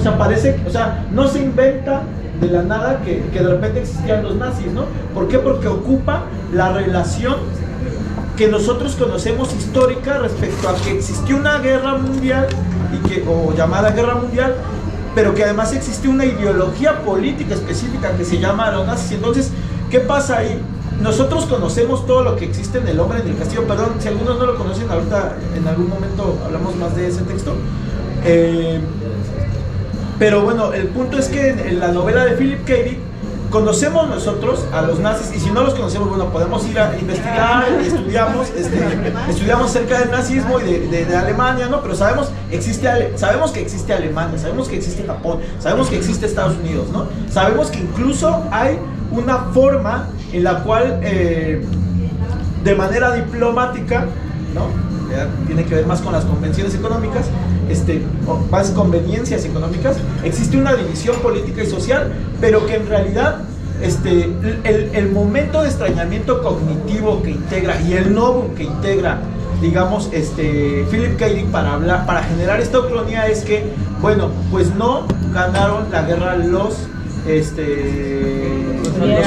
sea, parece, o sea, no se inventa de la nada que de repente existían los nazis, ¿no? ¿Por qué? Porque ocupa la relación que nosotros conocemos histórica respecto a que existió una guerra mundial, o llamada guerra mundial, pero que además existió una ideología política específica que se llama los nazis. Entonces, ¿qué pasa ahí? Nosotros conocemos todo lo que existe en El hombre en el castillo, perdón, si algunos no lo conocen, ahorita en algún momento hablamos más de ese texto. Pero bueno, el punto es que en la novela de Philip K. Dick conocemos nosotros a los nazis, y si no los conocemos, bueno, podemos ir a investigar y estudiamos acerca del nazismo y de Alemania, ¿no? Pero sabemos que existe Alemania, sabemos que existe Japón, sabemos que existe Estados Unidos, ¿no? Sabemos que incluso hay una forma en la cual, de manera diplomática, ¿no? Tiene que ver más con las convenciones económicas, más conveniencias económicas, existe una división política y social, pero que en realidad el momento de extrañamiento cognitivo que integra y el novum que integra, digamos, Philip K. Dick para generar esta ucronía es que, bueno, pues no ganaron la guerra los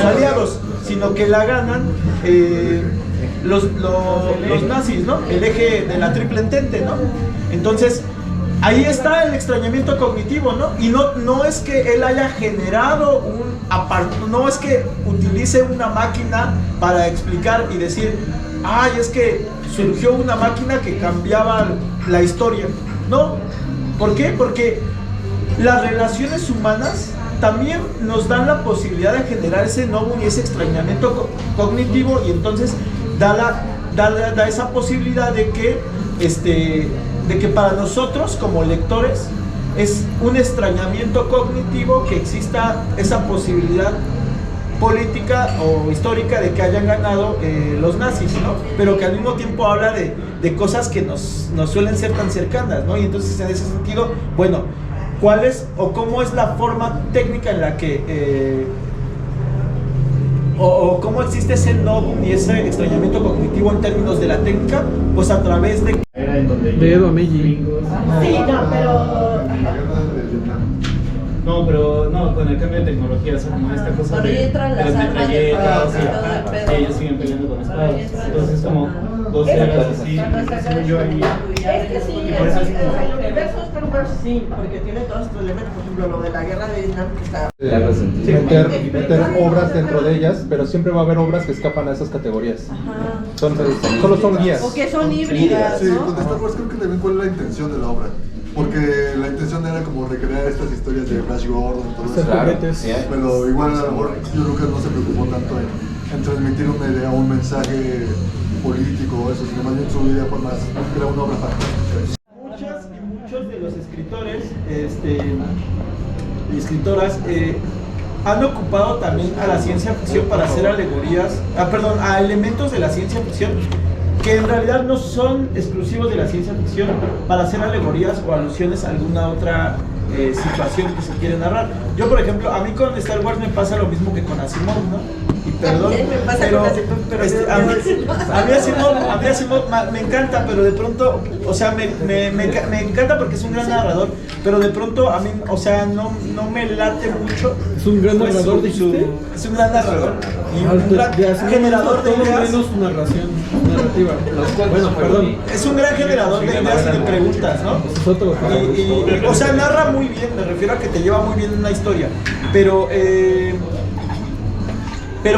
aliados, sino que la ganan los nazis, ¿no? El eje de la triple entente, ¿no? Entonces, ahí está el extrañamiento cognitivo, ¿no? Y no es que él haya generado no es que utilice una máquina para explicar y decir, ay, es que surgió una máquina que cambiaba la historia. No, ¿por qué? Porque las relaciones humanas también nos dan la posibilidad de generar ese novum y ese extrañamiento cognitivo, y entonces da esa posibilidad de que para nosotros como lectores es un extrañamiento cognitivo que exista esa posibilidad política o histórica de que hayan ganado los nazis, ¿no? Pero que al mismo tiempo habla de cosas que nos suelen ser tan cercanas, ¿no? Y entonces en ese sentido, bueno, ¿cuál es o cómo es la forma técnica en la que o cómo existe ese novum y ese extrañamiento cognitivo en términos de la técnica? Pues a través de Edo Meiji. Sí, no, pero no, pero no, con el cambio de tecnología, o sea, como esta cosa de las metralletas, ellos siguen peleando con espadas. Entonces, como dos eras así, yo ahí. Es que sí, el universo Star Wars sí, porque tiene todos estos elementos, por ejemplo, lo de la guerra de Vietnam que está. Meter obras dentro de ellas, pero siempre va a haber obras que escapan a esas categorías. Solo son guías. O que son híbridas, Sí, ¿no? con Star Wars creo que también cuál es la intención de la obra. Porque la intención era como recrear estas historias de Flash Gordon y todo eso. Claro. Pero igual a lo mejor Lucas no se preocupó tanto en transmitir una idea, un mensaje político o eso, sino más bien su idea fue más crear una obra fantástica. Muchas y muchos de los escritores y escritoras han ocupado también a la ciencia ficción para hacer alegorías, a elementos de la ciencia ficción que en realidad no son exclusivos de la ciencia ficción, para hacer alegorías o alusiones a alguna otra situación que se quiere narrar. Yo, por ejemplo, a mí con Star Wars me pasa lo mismo que con Asimov, ¿no? Y perdón, me pasa pero, con Asimov, pero a mí Asimov me encanta, pero de pronto, o sea, me encanta porque es un gran narrador, pero de pronto a mí, o sea, no me late mucho. Es un gran narrador, dijiste. Es un gran narrador y un gran generador de ideas. menos su narración narrativa. Bueno, perdón. Es un gran generador de ideas y de preguntas, ¿no? Es otro. Y, o sea, narra muy bien, me refiero a que te lleva muy bien una historia, pero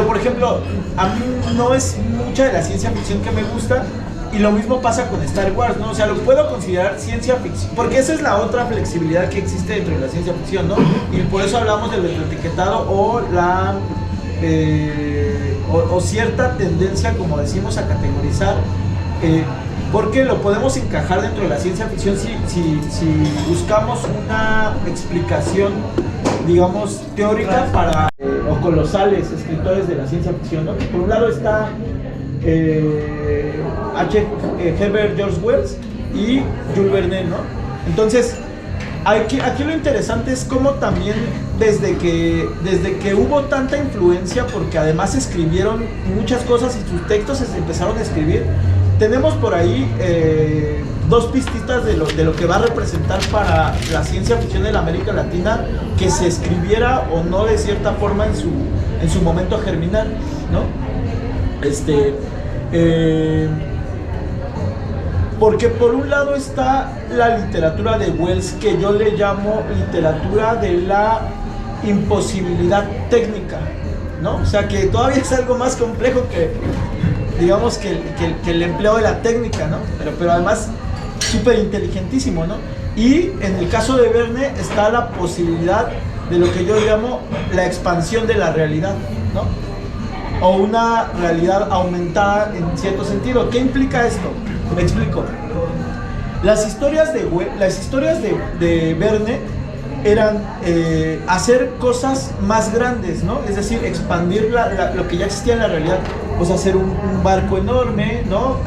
por ejemplo, a mí no es mucha de la ciencia ficción que me gusta, y lo mismo pasa con Star Wars, ¿no? O sea, lo puedo considerar ciencia ficción, porque esa es la otra flexibilidad que existe dentro de la ciencia ficción, ¿no? Y por eso hablamos del retroetiquetado o la o cierta tendencia, como decimos, a categorizar, porque lo podemos encajar dentro de la ciencia ficción si buscamos una explicación, digamos, teórica para o colosales escritores de la ciencia ficción, ¿no? Por un lado está Herbert George Wells y Jules Verne, ¿no? Entonces, aquí lo interesante es cómo también desde que hubo tanta influencia, porque además escribieron muchas cosas y sus textos se empezaron a escribir. Tenemos por ahí dos pistitas de lo que va a representar para la ciencia ficción en la América Latina, que se escribiera o no de cierta forma en su momento germinal, ¿no? Porque por un lado está la literatura de Wells, que yo le llamo literatura de la imposibilidad técnica, ¿no? O sea, que todavía es algo más complejo que, digamos, que el empleo de la técnica, ¿no? Pero además súper inteligentísimo, ¿no? Y en el caso de Verne está la posibilidad de lo que yo llamo la expansión de la realidad, ¿no? O una realidad aumentada en cierto sentido. ¿Qué implica esto? Me explico. Las historias de Verne eran hacer cosas más grandes, ¿no? Es decir, expandir lo que ya existía en la realidad, pues hacer un barco enorme, ¿no?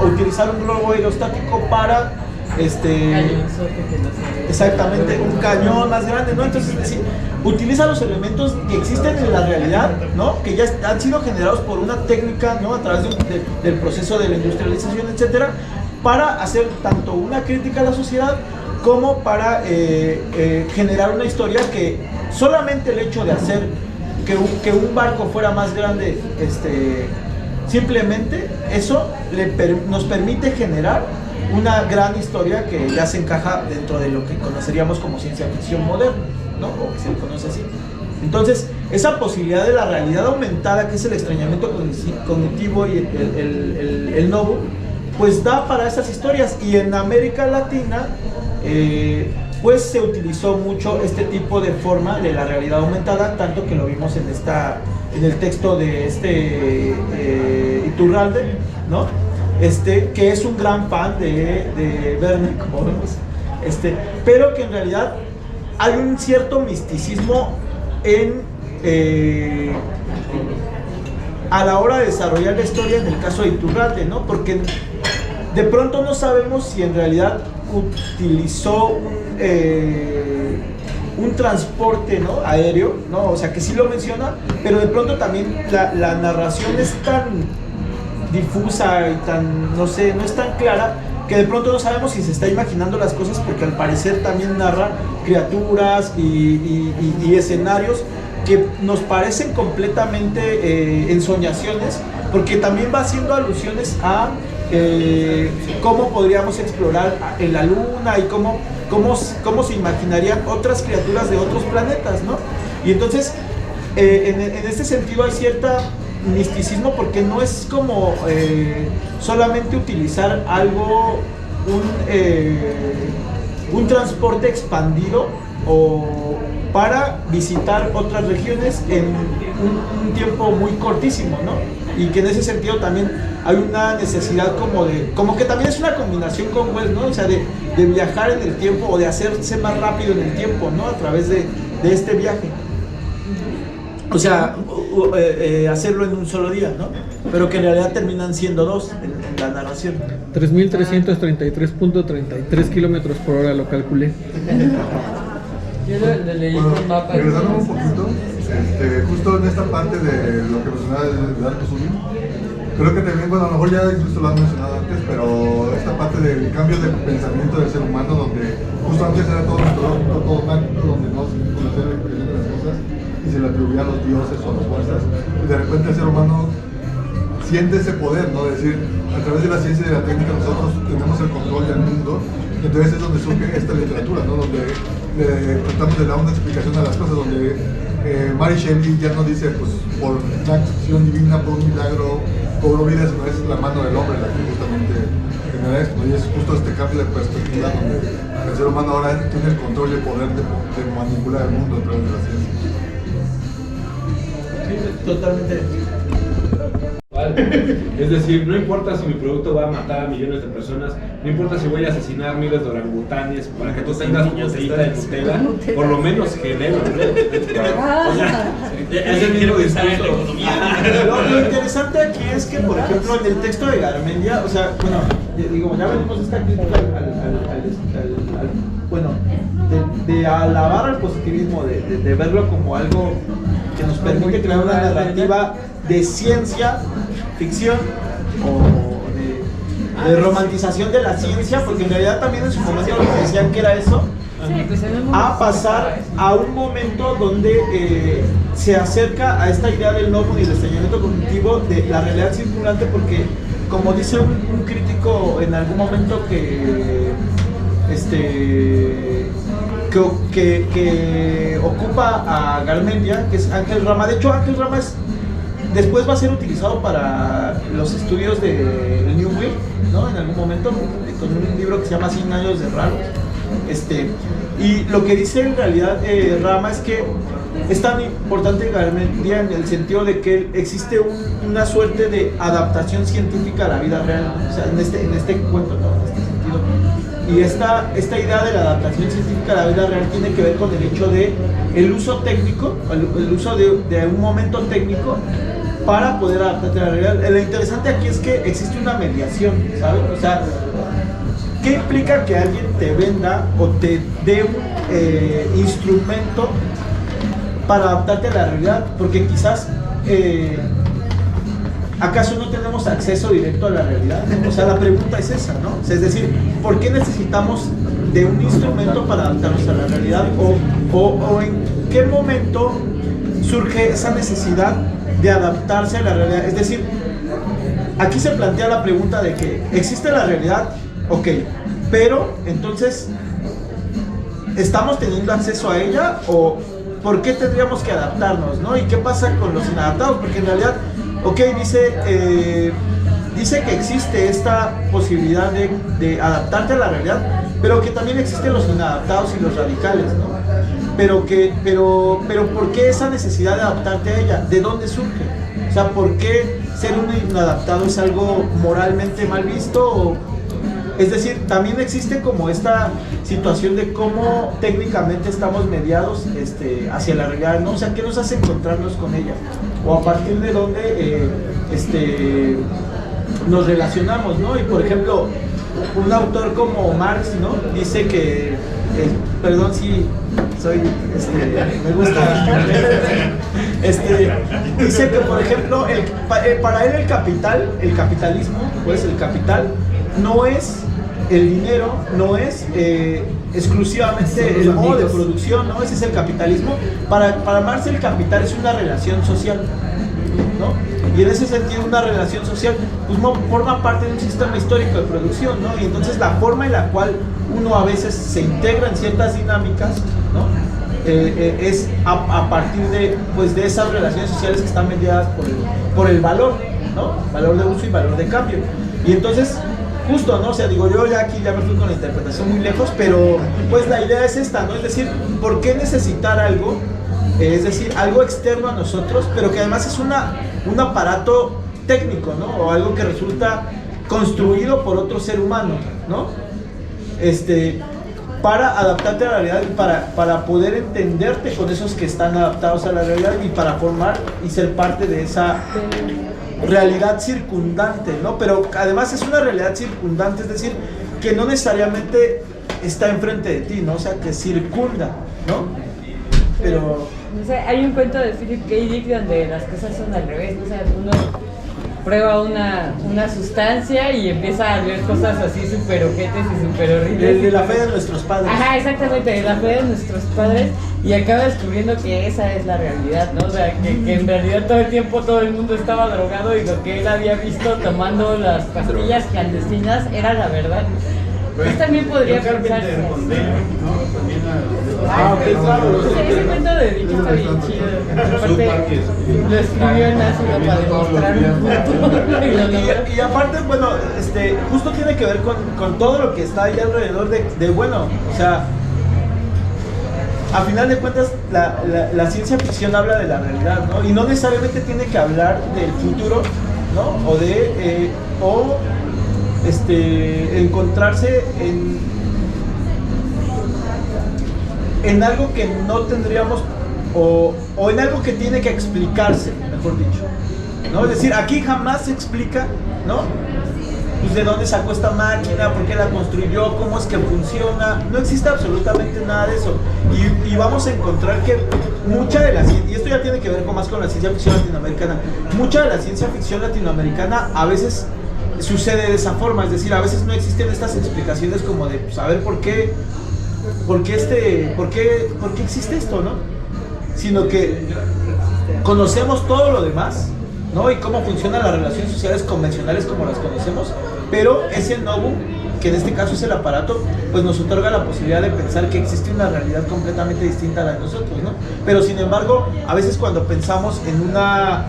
Utilizar un globo aerostático para exactamente, un cañón más grande, ¿no? Entonces, es decir, utiliza los elementos que existen en la realidad, ¿no? Que ya han sido generados por una técnica, ¿no? A través del proceso de la industrialización, etcétera, para hacer tanto una crítica a la sociedad como para generar una historia que solamente el hecho de hacer que un barco fuera más grande, simplemente eso nos permite generar una gran historia que ya se encaja dentro de lo que conoceríamos como ciencia ficción moderna, ¿no? O que se le conoce así. Entonces, esa posibilidad de la realidad aumentada, que es el extrañamiento cognitivo y el novum, pues da para esas historias. Y en América Latina, pues se utilizó mucho este tipo de forma de la realidad aumentada, tanto que lo vimos en el texto de Iturralde, ¿no? Que es un gran fan de Verne, como vemos, pero que en realidad hay un cierto misticismo a la hora de desarrollar la historia en el caso de Iturralde, ¿no? Porque de pronto no sabemos si en realidad utilizó un transporte, ¿no? Aéreo, ¿no? O sea, que sí lo menciona, pero de pronto también la narración es tan difusa y tan, no sé, no es tan clara, que de pronto no sabemos si se está imaginando las cosas, porque al parecer también narra criaturas y escenarios que nos parecen completamente ensoñaciones, porque también va haciendo alusiones a cómo podríamos explorar en la luna y cómo se imaginarían otras criaturas de otros planetas, ¿no? Y entonces, en este sentido hay cierta misticismo, porque no es como solamente utilizar algo, un transporte expandido o para visitar otras regiones en un tiempo muy cortísimo, ¿no? Y que en ese sentido también hay una necesidad como que también es una combinación con Wells, ¿no? O sea, de viajar en el tiempo o de hacerse más rápido en el tiempo, ¿no? A través de este viaje. O sea, hacerlo en un solo día, ¿no? Pero que en realidad terminan siendo dos en la narración. 3.333.33 kilómetros por hora lo calculé. Yo le leí Bueno, un mapa. regresando un poquito, justo en esta parte de lo que mencionaba de Darko Subin, creo que también, bueno, a lo mejor ya incluso lo han mencionado antes, pero esta parte del cambio de pensamiento del ser humano, donde justo antes era todo mitológico, todo mágico, donde no se conocía la explicación de las cosas y se le atribuía a los dioses o a las fuerzas, y de repente el ser humano siente ese poder, ¿no? Es decir, a través de la ciencia y de la técnica nosotros tenemos el control del mundo, y entonces es donde surge esta literatura, ¿no? Donde tratamos de dar una explicación a las cosas, donde Mary Shelley ya no dice, pues, por una acción divina, por un milagro, cobró vida, sino es la mano del hombre la que justamente genera esto, ¿no? Y es justo este cambio de perspectiva donde el ser humano ahora tiene el control y el poder de manipular el mundo a través de la ciencia. Sí, totalmente. Es decir, no importa si mi producto va a matar a millones de personas, no importa si voy a asesinar miles de orangutanes para que tú tengas tu botellita de Nutella, por lo menos genero, ¿no? O sea, es el mismo discurso. Lo interesante aquí es que, por ejemplo, en el texto de Garmendia, o sea, bueno, digo, ya venimos esta crítica de alabar al positivismo, de verlo como algo que nos permite crear una narrativa de ciencia ficción romantización de la ciencia, porque en realidad también en su momento lo que decían que era eso, a pasar a un momento donde se acerca a esta idea del no y el extrañamiento cognitivo de la realidad circundante, porque como dice un crítico en algún momento que ocupa a Garmendia, que es Ángel Rama. De hecho, Ángel Rama después va a ser utilizado para los estudios de New Wave, ¿no? En algún momento, con un libro que se llama 100 años de raros. Y lo que dice en realidad Rama es que es tan importante Garmendia en el sentido de que existe una suerte de adaptación científica a la vida real, ¿no? O sea, en este cuento, ¿no? En este sentido. Y esta idea de la adaptación científica a la vida real tiene que ver con el hecho de el uso técnico, el uso de un momento técnico para poder adaptarte a la realidad. Lo interesante aquí es que existe una mediación, ¿sabes? O sea, ¿qué implica que alguien te venda o te dé un instrumento para adaptarte a la realidad? Porque quizás ¿acaso no tenemos acceso directo a la realidad? O sea, la pregunta es esa, ¿no? O sea, es decir, ¿por qué necesitamos de un instrumento para adaptarnos a la realidad? ¿O en qué momento surge esa necesidad de adaptarse a la realidad? Es decir, aquí se plantea la pregunta de que existe la realidad, ok, pero entonces, ¿estamos teniendo acceso a ella? ¿O por qué tendríamos que adaptarnos, ¿no? ¿Y qué pasa con los inadaptados? Porque en realidad, ok, dice que existe esta posibilidad de adaptarte a la realidad, pero que también existen los inadaptados y los radicales, ¿no? Pero ¿por qué esa necesidad de adaptarte a ella? ¿De dónde surge? O sea, ¿por qué ser un inadaptado es algo moralmente mal visto? Es decir, también existe como esta situación de cómo técnicamente estamos mediados hacia la realidad, ¿no? O sea, ¿qué nos hace encontrarnos con ella? O a partir de dónde nos relacionamos, ¿no? Y por ejemplo, un autor como Marx, ¿no? Dice que, perdón si soy, me gusta, dice que por ejemplo, para él el capitalismo, pues el capital, no es el dinero, no es exclusivamente el modo de producción, ¿no? Ese es el capitalismo. Para Marx el capital es una relación social, ¿no? Y en ese sentido una relación social pues forma parte de un sistema histórico de producción, ¿no? Y entonces la forma en la cual uno a veces se integra en ciertas dinámicas, ¿no? Es a partir de esas relaciones sociales que están mediadas por el valor, ¿no? Valor de uso y valor de cambio. Y entonces, justo, ¿no? O sea, digo, yo ya me fui con la interpretación muy lejos, pero pues la idea es esta, ¿no? Es decir, ¿por qué necesitar algo? Es decir, algo externo a nosotros, pero que además es un aparato técnico, ¿no? O algo que resulta construido por otro ser humano, ¿no? Para adaptarte a la realidad y para poder entenderte con esos que están adaptados a la realidad y para formar y ser parte de esa realidad circundante, ¿no? Pero además es una realidad circundante, es decir, que no necesariamente está enfrente de ti, ¿no? O sea, que circunda, ¿no? Pero... No sé, hay un cuento de Philip K. Dick donde las cosas son al revés, ¿no? O sea, uno prueba una sustancia y empieza a ver cosas así súper ojetes y súper horribles. De la fe de nuestros padres. Ajá, exactamente, de la fe de nuestros padres, y acaba descubriendo que esa es la realidad, ¿no? O sea, que en realidad todo el tiempo todo el mundo estaba drogado y lo que él había visto tomando las pastillas clandestinas era la verdad. Pues también podría pensarse. Ok, claro. Ese cuento de Dick está bien chido. Aparte, lo escribió en ácido para demostrar un punto. Y aparte, bueno, justo tiene que ver con todo lo que está ahí alrededor de bueno, o sea, a final de cuentas, la ciencia ficción habla de la realidad, ¿no? Y no necesariamente tiene que hablar del futuro, ¿no? O encontrarse en algo que no tendríamos o en algo que tiene que explicarse, mejor dicho, ¿no? Es decir, aquí jamás se explica, ¿no? Pues de dónde sacó esta máquina, por qué la construyó, cómo es que funciona. No existe absolutamente nada de eso. Y vamos a encontrar que mucha de la ciencia, y esto ya tiene que ver más con la ciencia ficción latinoamericana, mucha de la ciencia ficción latinoamericana a veces sucede de esa forma, es decir, a veces no existen estas explicaciones como de saber por qué existe esto, ¿no? Sino que conocemos todo lo demás, ¿no? Y cómo funcionan las relaciones sociales convencionales como las conocemos, pero ese novum, que en este caso es el aparato, pues nos otorga la posibilidad de pensar que existe una realidad completamente distinta a la de nosotros, ¿no? Pero sin embargo, a veces cuando pensamos en una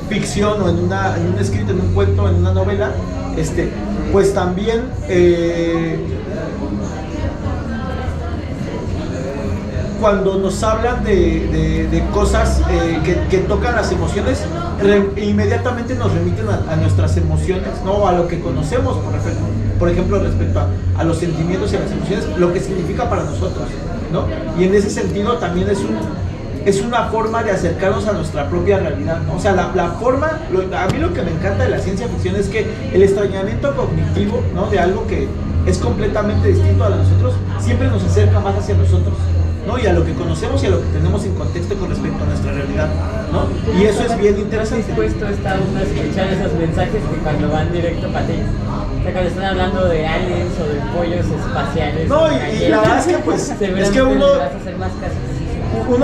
ficción o en un escrito, en un cuento, en una novela, pues también cuando nos hablan de cosas que tocan las emociones, inmediatamente nos remiten a nuestras emociones, ¿no? A lo que conocemos, por ejemplo, respecto a los sentimientos y a las emociones, lo que significa para nosotros, ¿no? Y en ese sentido también es una forma de acercarnos a nuestra propia realidad, ¿no? O sea, la forma, a mí lo que me encanta de la ciencia ficción es que el extrañamiento cognitivo, ¿no? De algo que es completamente distinto a nosotros, siempre nos acerca más hacia nosotros, ¿no? Y a lo que conocemos y a lo que tenemos en contexto con respecto a nuestra realidad, ¿no? Y eso es bien interesante. Dispuesto está uno a escuchar esos mensajes que cuando van directo para ti. O sea, cuando están hablando de aliens o de pollos espaciales. No, y la verdad es que pues, es que uno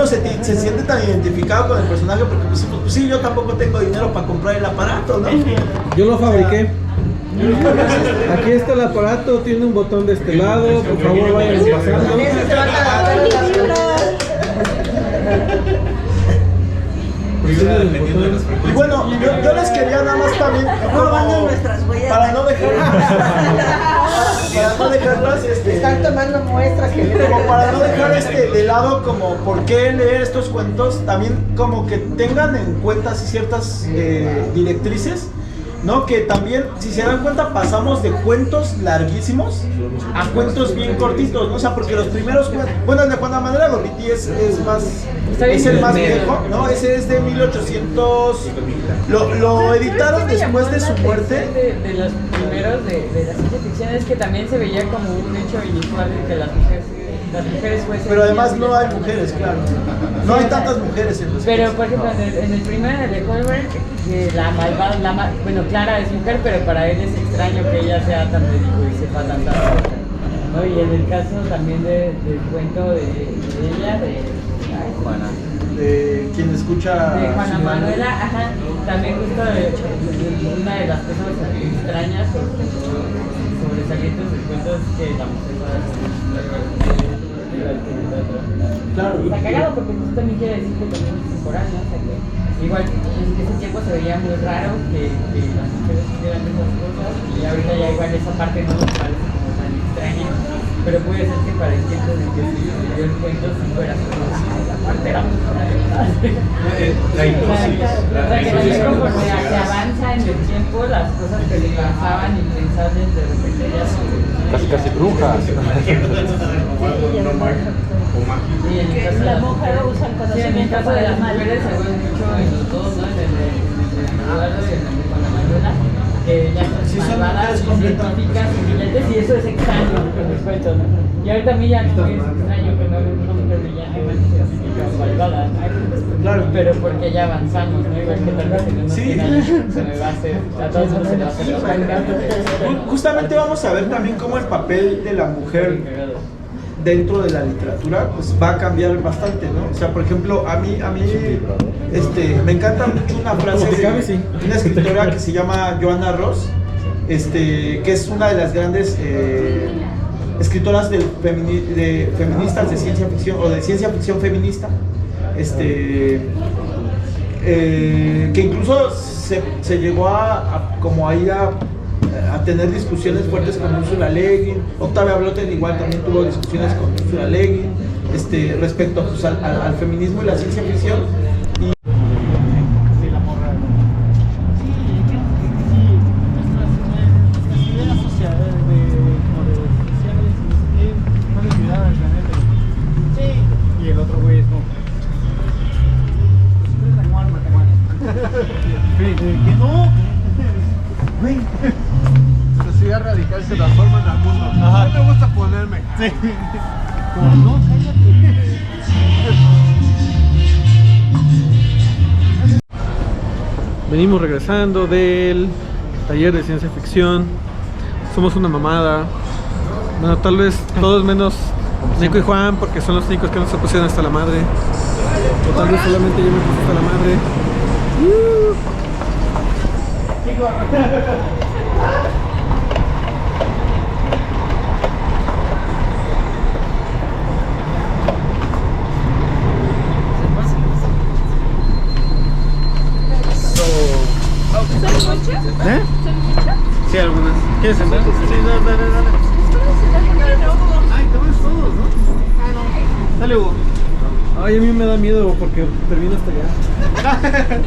se siente tan identificado con el personaje porque pues sí, yo tampoco tengo dinero para comprar el aparato, ¿no? Yo lo fabriqué. Aquí está el aparato, tiene un botón de este lado, por favor vayan pasando. Y bueno, yo les quería nada más también para no dejarlas están tomando muestras como para no dejar de lado como por qué leer estos cuentos, también como que tengan en cuenta ciertas directrices, ¿no? Que también, si se dan cuenta, pasamos de cuentos larguísimos a cuentos bien cortitos, ¿no? O sea, porque los primeros cuentos, bueno, el de Juana Manuela Gorriti es el más viejo, ¿no? Ese es de 1800, lo editaron después de su muerte. De los primeros de la ciencia ficción es que también se veía como un hecho inusual de que las mujeres fuesen. Pero además no hay mujeres, claro. No hay tantas mujeres en los. Pero por ejemplo, en el primero de Holberg, la malvada, bueno, Clara es mujer, pero para él es extraño que ella sea tan ridícula y sepa tantas cosas, ¿no? Y en el caso también del cuento de ella, de Juana, de quien escucha de Juana Manuela, ajá, también justo una de las cosas extrañas o sobresalientes del cuento es que la mujer claro, está cagado porque pues también quiere decir que también es temporal, ¿no? O sea, que igual en ese tiempo se veía muy raro que las mujeres hicieran esas cosas y ahorita ya igual esa parte no nos parece como tan extraña, pero puede ser que para el tiempo en el que se escribió el cuento sí fuera como la parte era muy la hipnosis. Conforme se avanza en el tiempo, las cosas que le pasaban impensables de repente ya son casi brujas. Sí, en el caso de las mujeres usan conocimiento de las mujeres se ve mucho en los dos, ¿no? En el Eduardo y en el de Juana Manuela, que ya son malvadas, científicas, brillantes, y eso es extraño con los cuentos, ¿no? Y ahorita a mí ya no es extraño que no haya una mujer brillante, malvada, ¿no? Claro. Pero porque ya avanzamos, ¿no? Igual que tal vez en unos 100 años se me va a hacer, a todos se me va a hacer. Justamente vamos a ver también cómo el papel de la mujer dentro de la literatura pues va a cambiar bastante, ¿no? O sea, por ejemplo, a mí me encanta mucho una frase de una escritora que se llama Joanna Ross, que es una de las grandes escritoras de feministas de ciencia ficción o de ciencia ficción feminista, que incluso se llegó a tener discusiones fuertes con Ursula Le Guin. Octavia Bloten igual también tuvo discusiones con Ursula Le Guin respecto pues, al feminismo y la ciencia ficción. Sociedad radical se transforma en el mundo. Ajá. No me gusta ponerme. Sí. Como no, cállate. Venimos regresando del taller de ciencia ficción. Somos una mamada. Bueno, tal vez todos menos Nico y Juan, porque son los únicos que no se pusieron hasta la madre. O tal vez solamente yo me puse hasta la madre. ¿Eh? Sí, algunas. ¿Quieres sentar? Sí, dale. Ay, tomes todos, ¿no? Dale, Hugo. Ay, a mí me da miedo porque termino hasta allá.